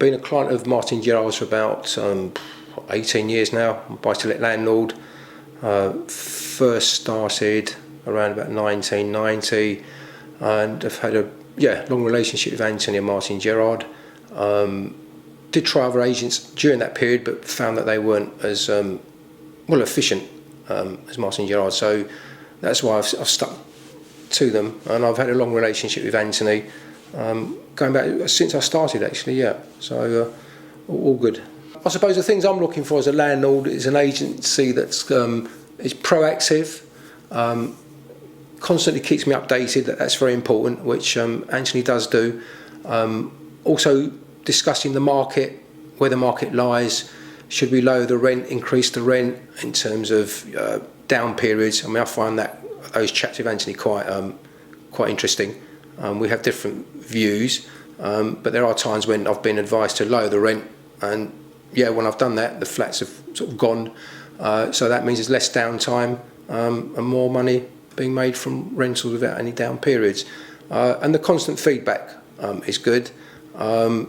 been a client of Martin Gerard's for about 18 years now. I'm a buy-to-let landlord. First started around about 1990, and I've had a long relationship with Anthony and Martin Gerard. Did try other agents during that period, but found that they weren't as efficient as Martin Gerard. So that's why I've stuck to them, and I've had a long relationship with Anthony, going back since I started actually. So all good. I suppose the things I'm looking for as a landlord is an agency that's is proactive, constantly keeps me updated. That's very important, which Anthony does do. Also discussing the market, where the market lies. Should we lower the rent, increase the rent in terms of down periods? I mean, I find that those chats with Anthony quite interesting. We have different views, but there are times when I've been advised to lower the rent, and when I've done that, the flats have sort of gone. So that means there's less downtime and more money being made from rentals without any down periods. And the constant feedback is good. So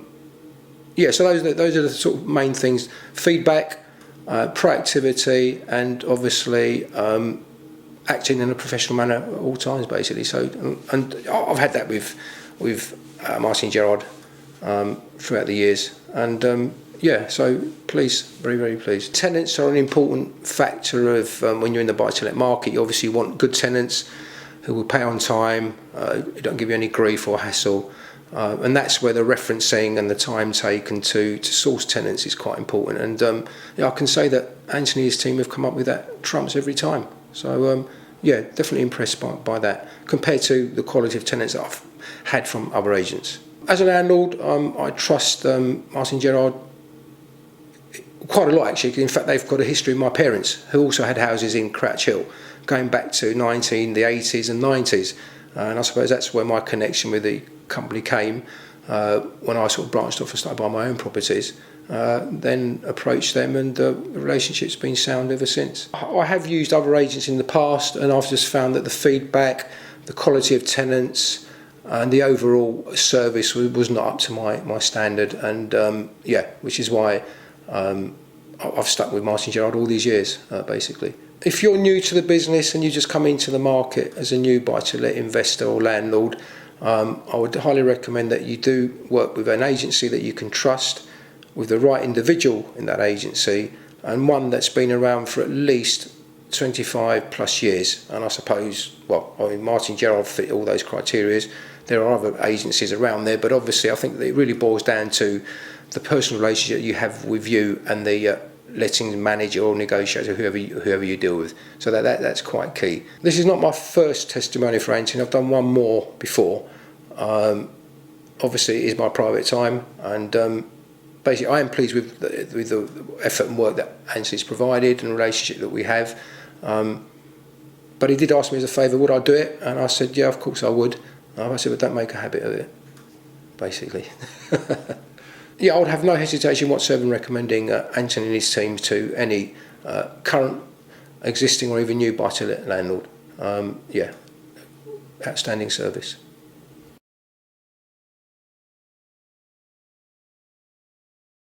those are the sort of main things: feedback, proactivity, and obviously acting in a professional manner at all times, basically. So, and I've had that with Martin Gerard throughout the years, and so pleased, very, very pleased. Tenants are an important factor of when you're in the buy-to-let market. You obviously want good tenants who will pay on time, who don't give you any grief or hassle. And that's where the referencing and the time taken to source tenants is quite important. And I can say that Anthony and his team have come up with that trumps every time. So definitely impressed by that compared to the quality of tenants that I've had from other agents. As a landlord, I trust Martin Gerard quite a lot, actually. In fact, they've got a history of my parents, who also had houses in Crouch Hill, going back to the 80s and 90s. And I suppose that's where my connection with the company came, when I sort of branched off and started buying my own properties. Then approached them, and the relationship's been sound ever since. I have used other agents in the past, and I've just found that the feedback, the quality of tenants, and the overall service was not up to my standard, and which is why I've stuck with Martin Gerard all these years, basically. If you're new to the business and you just come into the market as a new buy-to-let investor or landlord, I would highly recommend that you do work with an agency that you can trust, with the right individual in that agency, and one that's been around for at least 25 plus years. And I suppose, Martin Gerard fit all those criteria. There are other agencies around there, but obviously I think that it really boils down to the personal relationship you have with you and the letting manager or negotiator, whoever you deal with. So that's quite key. This is not my first testimony for Anthony. I've done one more before. Obviously, it is my private time, and basically, I am pleased with the effort and work that Anthony's provided and the relationship that we have. But he did ask me as a favour, would I do it? And I said, yeah, of course I would. I said, but don't make a habit of it, basically. I would have no hesitation whatsoever in recommending Anthony and his team to any current, existing or even new buy-to-let landlord. Outstanding service.